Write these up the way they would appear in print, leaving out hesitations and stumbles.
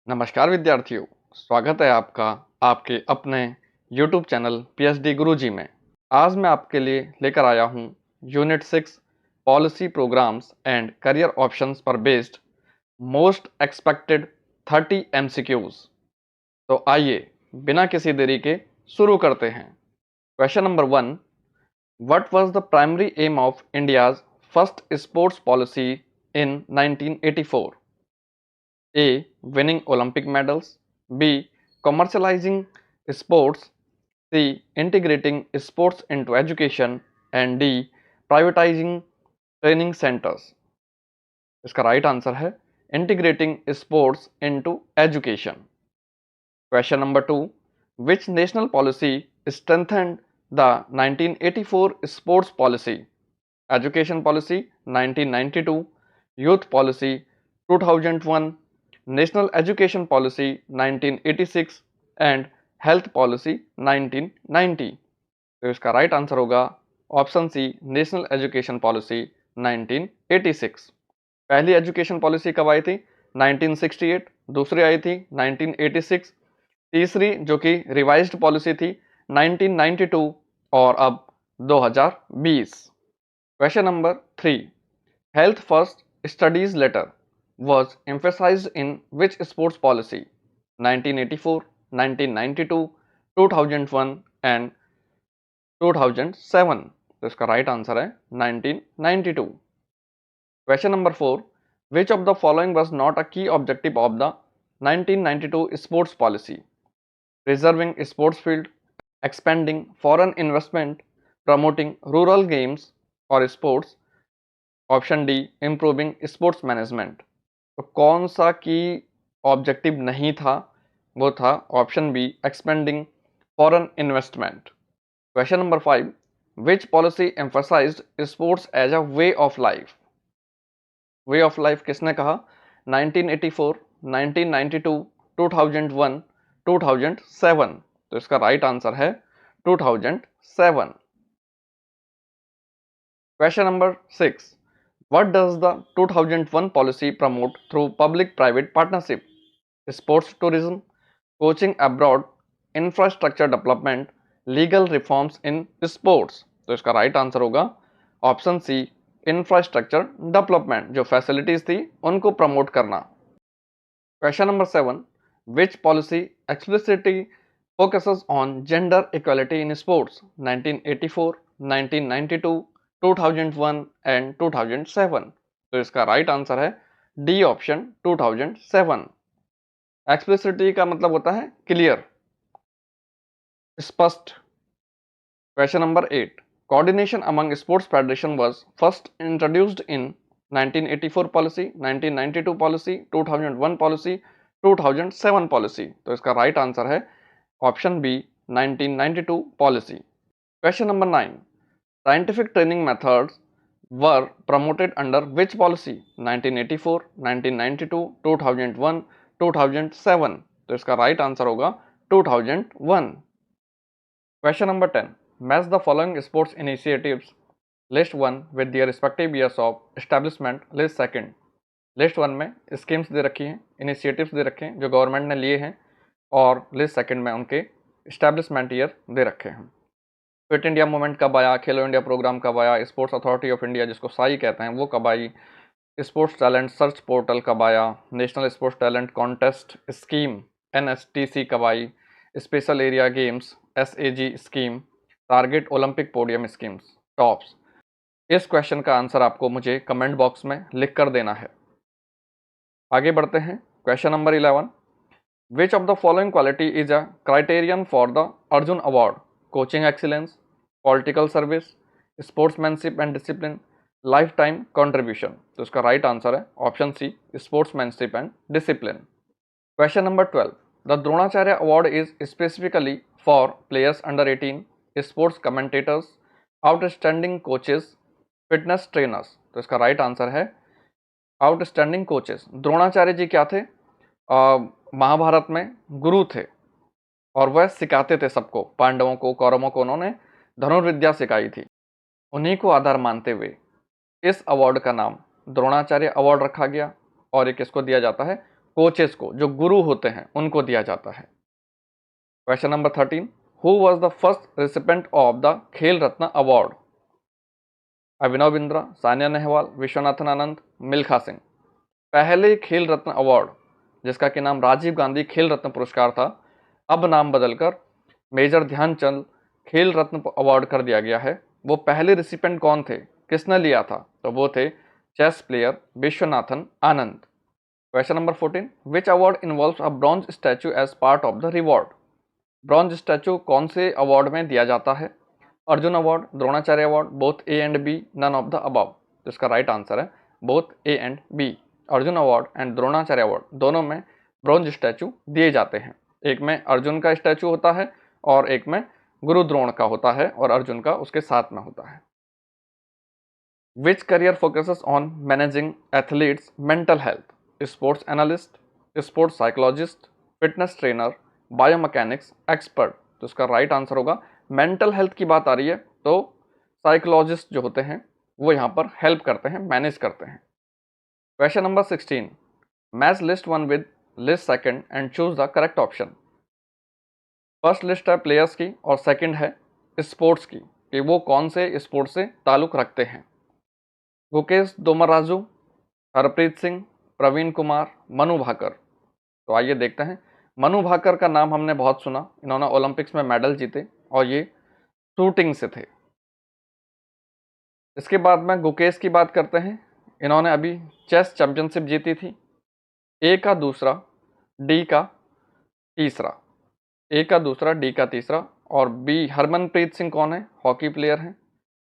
नमस्कार विद्यार्थियों, स्वागत है आपका आपके अपने YouTube चैनल PhD गुरुजी में। आज मैं आपके लिए लेकर आया हूँ unit 6 policy programmes and career options पर बेस्ड मोस्ट एक्सपेक्टेड 30 MCQs। तो आइए बिना किसी देरी के शुरू करते हैं। Question number 1, what was the primary aim of India's first sports policy in 1984? A. Winning Olympic medals. B. Commercializing sports. C. Integrating sports into education. And D. Privatizing training centers. इसका राइट आंसर है integrating sports into education. Question number 2, which national policy strengthened the 1984 sports policy? Education policy 1992, youth policy 2001, national education policy 1986 and health policy 1990। तो इसका right answer होगा option C, national education policy 1986। पहली education policy कब आई थी? 1968, दूसरी आई थी 1986, तीसरी जो कि रिवाइज्ड पॉलिसी थी 1992 और अब 2020। Question number 3, health first studies later was emphasized in which sports policy? 1984, 1992, 2001 and 2007। तो इसका राइट आंसर है 1992। Question number 4, which of the following was not a key objective of the 1992 sports policy? Preserving sports field, expanding foreign investment, promoting rural games or sports, option D improving sports management. तो कौन सा की objective नहीं था? वो था option B, expanding foreign investment. Question number 5, which policy emphasised sports as a way of life? Way of life किसने कहा? 1984, 1992, 2001, 2007। तो इसका राइट आंसर है 2007। Question number 6, what does the 2001 policy promote through public-private partnership? Sports tourism, coaching abroad, infrastructure development, legal reforms in sports। तो इसका right answer होगा option सी, infrastructure development, जो facilities थी उनको प्रमोट करना। Question number 7, which policy explicitly focuses on gender equality in sports? 1984, 1992, 2001 and 2007। तो इसका right answer है डी ऑप्शन 2007। एक्सप्लिसिटी का मतलब होता है क्लियर, स्पष्ट। Question number 8, coordination among sports federation was first introduced in 1984 policy, 1992 policy, 2001 policy, 2007 policy. तो इसका राइट आंसर है option B, 1992 policy. Question number 9, scientific training methods were promoted under which policy? 1984, 1992, 2001, 2007। तो इसका राइट आंसर होगा 2001। Question number 10, match the following sports initiatives, list 1 with their respective years of establishment, list second. List 1 में schemes दे रखी हैं, initiatives दे रखे हैं जो government ने लिए हैं, और लिस्ट सेकंड में उनके एस्टैब्लिशमेंट ईयर दे रखे हैं। फिट इंडिया मूवमेंट कब आया, खेलो इंडिया प्रोग्राम कब आया, स्पोर्ट्स अथॉरिटी ऑफ इंडिया जिसको साई कहते हैं वो कब आई, स्पोर्ट्स टैलेंट सर्च पोर्टल कब आया, national sports talent contest scheme NSTC कब आई, special area games SAG scheme, target Olympic podium schemes TOPS. इस क्वेश्चन का आंसर आपको मुझे कमेंट बॉक्स में लिख कर देना है। आगे बढ़ते हैं। Question number 11, which of the following quality is a criterion for the Arjun award? Coaching excellence, political service, sportsmanship and discipline, lifetime contribution. तो इसका राइट आंसर है option C, sportsmanship and discipline. Question number 12, the Dronacharya award is specifically for players under 18, sports commentators, outstanding coaches, fitness trainers. तो इसका right answer है outstanding coaches. Dronacharya ji क्या थे? महाभारत में गुरु थे और वह सिखाते थे सबको, पांडवों को, कौरवों को उन्होंने धनुर्विद्या सिखाई थी। उन्हीं को आधार मानते हुए इस अवार्ड का नाम द्रोणाचार्य अवार्ड रखा गया और ये किसको दिया जाता है? कोचेस को, जो गुरु होते हैं, उनको दिया जाता है। Question number 13, who was the first recipient of the खेल रत्न अवार्ड? अभिनव बिंद्रा, सानिया नेहवाल, विश्वनाथन आनंद, मिल्खा सिंह। पहले खेल रत्न अवार्ड, जिसका कि नाम राजीव गांधी खेल रत्न पुरस्कार था, अब नाम बदलकर मेजर ध्यानचंद खेल रत्न अवार्ड कर दिया गया है। वो पहले रिसिपेंट कौन थे, किसने लिया था? तो वो थे chess player Viswanathan Anand. Question number 14, which award involves a bronze statue as part of the reward? Bronze statue कौन से अवार्ड में दिया जाता है? Arjun award, Dronacharya award, both A and B, none of the above. तो इसका राइट आंसर है both A and B. Arjun award and Dronacharya award दोनों में ब्रॉन्ज स्टैचू दिए जाते हैं। एक में अर्जुन का स्टैचू होता है और एक में गुरु द्रोण का होता है और अर्जुन का उसके साथ में होता है। Which career focuses on managing athletes mental health? Sports analyst, sports psychologist, fitness trainer, biomechanics expert. तो इसका राइट आंसर होगा, मेंटल हेल्थ की बात आ रही है तो साइकोलॉजिस्ट जो होते हैं वो यहाँ पर हेल्प करते हैं, मैनेज करते हैं। Question number 16, match list one with list second and choose the correct option. First list है प्लेयर्स की और सेकंड है स्पोर्ट्स की, कि वो कौन से स्पोर्ट्स से ताल्लुक रखते हैं। गुकेश दोमराजू, हरप्रीत सिंह, प्रवीण कुमार, मनु भाकर। तो आइए देखते हैं। मनु भाकर का नाम हमने बहुत सुना, इन्होंने ओलंपिक्स में मेडल जीते और ये शूटिंग से थे। इसके बाद में गुकेश की बात करते हैं, इन्होंने अभी चेस चैंपियनशिप जीती थी। ए का दूसरा, डी का तीसरा, ए का दूसरा, डी का तीसरा। और बी हरमनप्रीत सिंह कौन है? हॉकी प्लेयर हैं।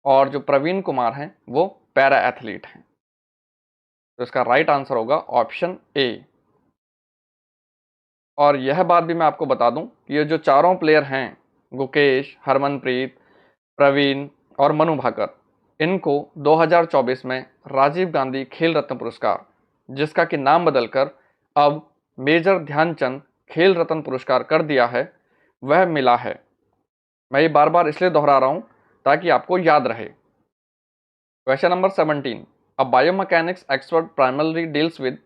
और जो प्रवीण कुमार हैं वो पैरा एथलीट हैं। तो इसका राइट आंसर होगा ऑप्शन ए। और यह बात भी मैं आपको बता दूं कि ये जो चारों प्लेयर हैं, गुकेश, हरमनप्रीत, प्रवीण और मनु भाकर, इनको 2024 में राजीव गांधी खेल रत्न पुरस्कार, जिसका कि नाम बदलकर अब मेजर ध्यानचंद खेल रत्न पुरस्कार कर दिया है, वह मिला है। मैं ये बार बार इसलिए दोहरा रहा हूं ताकि आपको याद रहे। Question number 17, a biomechanics expert primarily deals with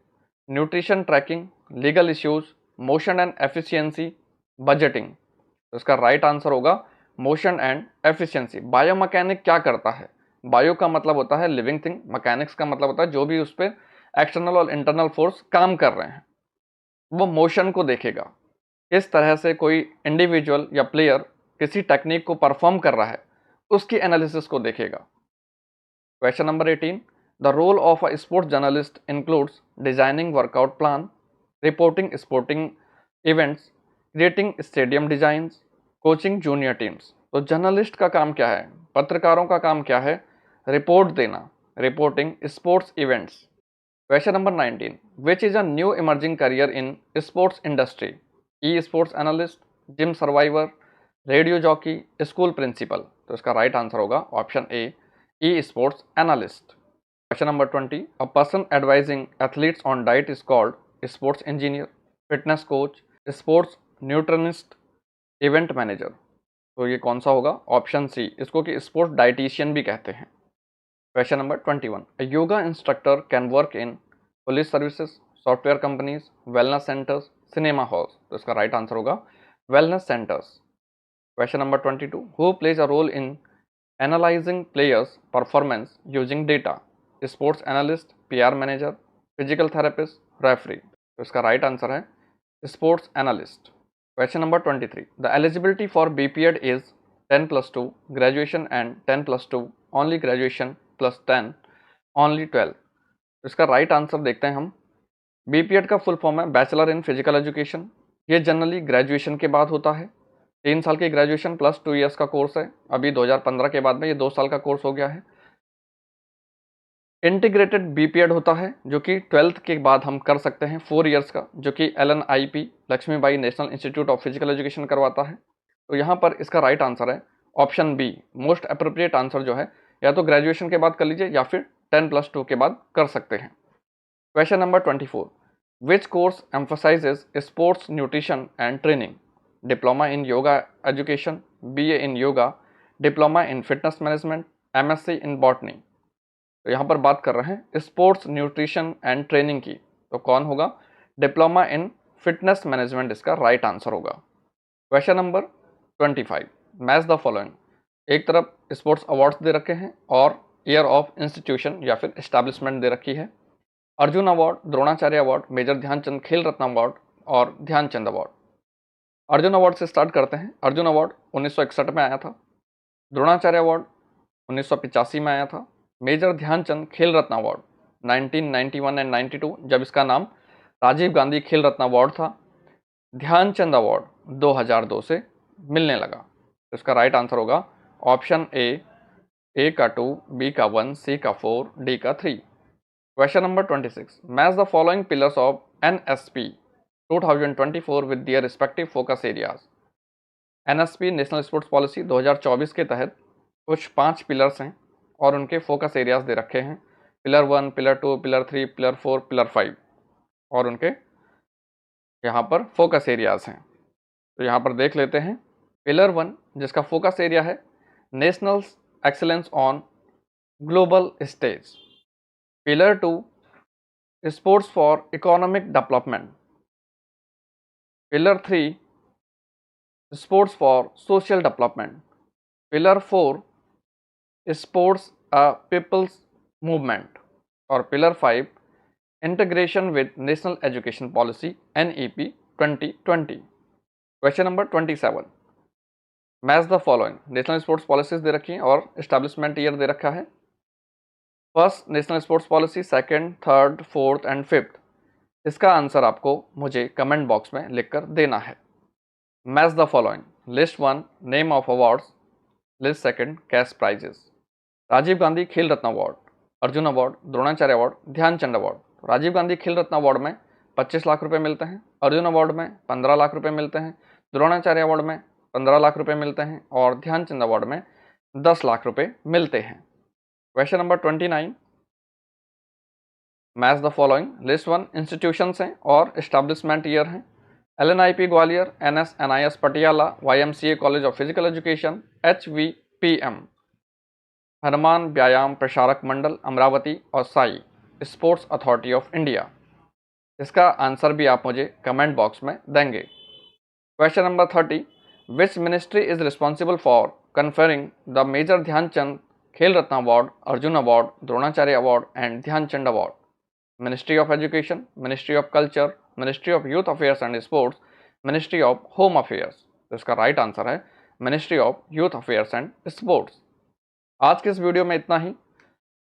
nutrition tracking, legal issues, motion and efficiency, budgeting. तो इसका राइट आंसर होगा मोशन एंड एफिशिएंसी। बायोमैकेनिक क्या करता है? बायो का मतलब होता है लिविंग थिंग, मैकेनिक्स का मतलब होता है जो भी उस पर एक्सटर्नल और इंटरनल फोर्स काम कर रहे हैं, वो मोशन को देखेगा। किस तरह से कोई इंडिविजुअल या प्लेयर किसी टेक्निक को परफॉर्म कर रहा है, उसकी एनालिसिस को देखेगा। Question number 18, the role of a sports journalist includes designing workout plan, reporting sporting events, creating stadium designs, coaching junior teams. तो जर्नलिस्ट का काम क्या है? पत्रकारों का काम क्या है? रिपोर्ट देना, reporting sports events. Question number 19, which is a new emerging career in sports industry? E sports analyst, gym survivor, radio jockey, school principal. तो इसका राइट आंसर होगा option A, e sports analyst. Question number 20, a person advising athletes on diet is called sports engineer, fitness coach, sports nutritionist, event manager. तो ये कौन सा होगा? Option सी, इसको कि स्पोर्ट्स डाइटिशियन भी कहते हैं। Question number 21, a yoga instructor can work in police services, software companies, wellness centres, cinema halls. तो इसका राइट आंसर होगा wellness centres. Question number 22, who plays a role in analysing players performance using data? Sports analyst, PR manager, physical therapist, referee. तो इसका right answer है sports analyst. Question number 23. The eligibility for BPED is 10+2, graduation and 10+2, only graduation plus 10, only 12. इसका right answer देखते हैं हम। BPED का full form है bachelor in physical education. ये जनरली ग्रेजुएशन के बाद होता है। 3 साल की ग्रेजुएशन प्लस 2 ईयर्स का कोर्स है। अभी 2015 के बाद में ये 2 साल का कोर्स हो गया है। इंटीग्रेटेड बीपीएड होता है जो कि 12th के बाद हम कर सकते हैं, 4 ईयर्स का, जो कि LNIP Lakshmibai national institute of physical education करवाता है। तो यहाँ पर इसका राइट आंसर है option B. Most appropriate answer जो है, या तो ग्रेजुएशन के बाद कर लीजिए या फिर 10+2 के बाद कर सकते हैं। Question number 24, which course emphasises sports nutrition and training? Diploma in yoga education, BA in yoga, diploma in fitness management, MSc in botany. तो यहाँ पर बात कर रहे हैं स्पोर्ट्स न्यूट्रिशन एंड ट्रेनिंग की, तो कौन होगा? डिप्लोमा इन फिटनेस मैनेजमेंट इसका राइट आंसर होगा। Question number 25, match the following. एक तरफ स्पोर्ट्स अवार्ड्स दे रखे हैं और ईयर ऑफ इंस्टीट्यूशन या फिर एस्टैब्लिशमेंट दे रखी है। Arjun award, Dronacharya award, major Dhyanchand Khel Ratna award और ध्यानचंद अवार्ड। अर्जुन अवार्ड से स्टार्ट करते हैं। अर्जुन अवार्ड 1961 में आया था। द्रोणाचार्य अवार्ड 1985 में आया था। Major Dhyanchand Khel Ratna award 1991 and 92, जब इसका नाम राजीव गांधी खेल रत्न अवार्ड था। ध्यानचंद अवार्ड 2002 से मिलने लगा। तो इसका राइट आंसर होगा ऑप्शन ए का 2, बी का 1, सी का 4, डी का 3। Question number 26, match the following pillars of NSP 2024 with their respective focus areas. NSP national sports policy 2024 के तहत कुछ 5 पिलर्स हैं और उनके फोकस एरियाज दे रखे हैं। Pillar 1, pillar 2, pillar 3, pillar 4, pillar 5 और उनके यहाँ पर फोकस एरियाज हैं। तो यहाँ पर देख लेते हैं। पिलर 1 जिसका फोकस एरिया है national excellence on global stage. Pillar 2 sports for economic development. Pillar 3 sports for social development. Pillar 4 sports a people's movement और pillar 5 integration with national education policy NEP 2020। Question number 27, match the following. National sports policies दे रखी हैं और establishment year दे रखा है। First national sports policy, second, third, fourth and fifth. इसका answer आपको मुझे कमेंट बॉक्स में लिखकर देना है। Match the following. List 1 name of awards, list second cash prizes. Rajiv Gandhi Khel Ratna award, Arjun award, Dronacharya award, Dhyanchand award. Rajiv Gandhi Khel Ratna award में 25 लाख रुपए मिलते हैं, अर्जुन अवार्ड में 15 लाख रुपए मिलते हैं, द्रोणाचार्य अवार्ड में 15 लाख रुपए मिलते हैं और ध्यानचंद अवार्ड में 10 लाख रुपए मिलते हैं। Question number 29, match the following. List 1 institutions हैं और एस्टैब्लिशमेंट ईयर हैं। LNIP Gwalior, NSNIS Patiala, YMCA college of physical education, HVPM Hanuman Vyayam Prasarak Mandal Amravati और SAI sports authority of India. इसका आंसर भी आप मुझे कमेंट बॉक्स में देंगे। Question number 30, which ministry is responsible for conferring the major Dhyanchand Khel Ratna award, Arjun award, Dronacharya award and Dhyanchand award. Ministry of education, ministry of culture, ministry of youth affairs and sports, ministry of home affairs. तो इसका right answer है ministry of youth affairs and sports. आज के इस video में इतना ही।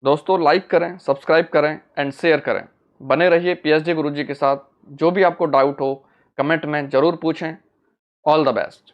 दोस्तों like करें, सब्सक्राइब करें एंड शेयर करें। बने रहिए PhD गुरुजी के साथ। जो भी आपको डाउट हो कमेंट में ज़रूर पूछें। All the best.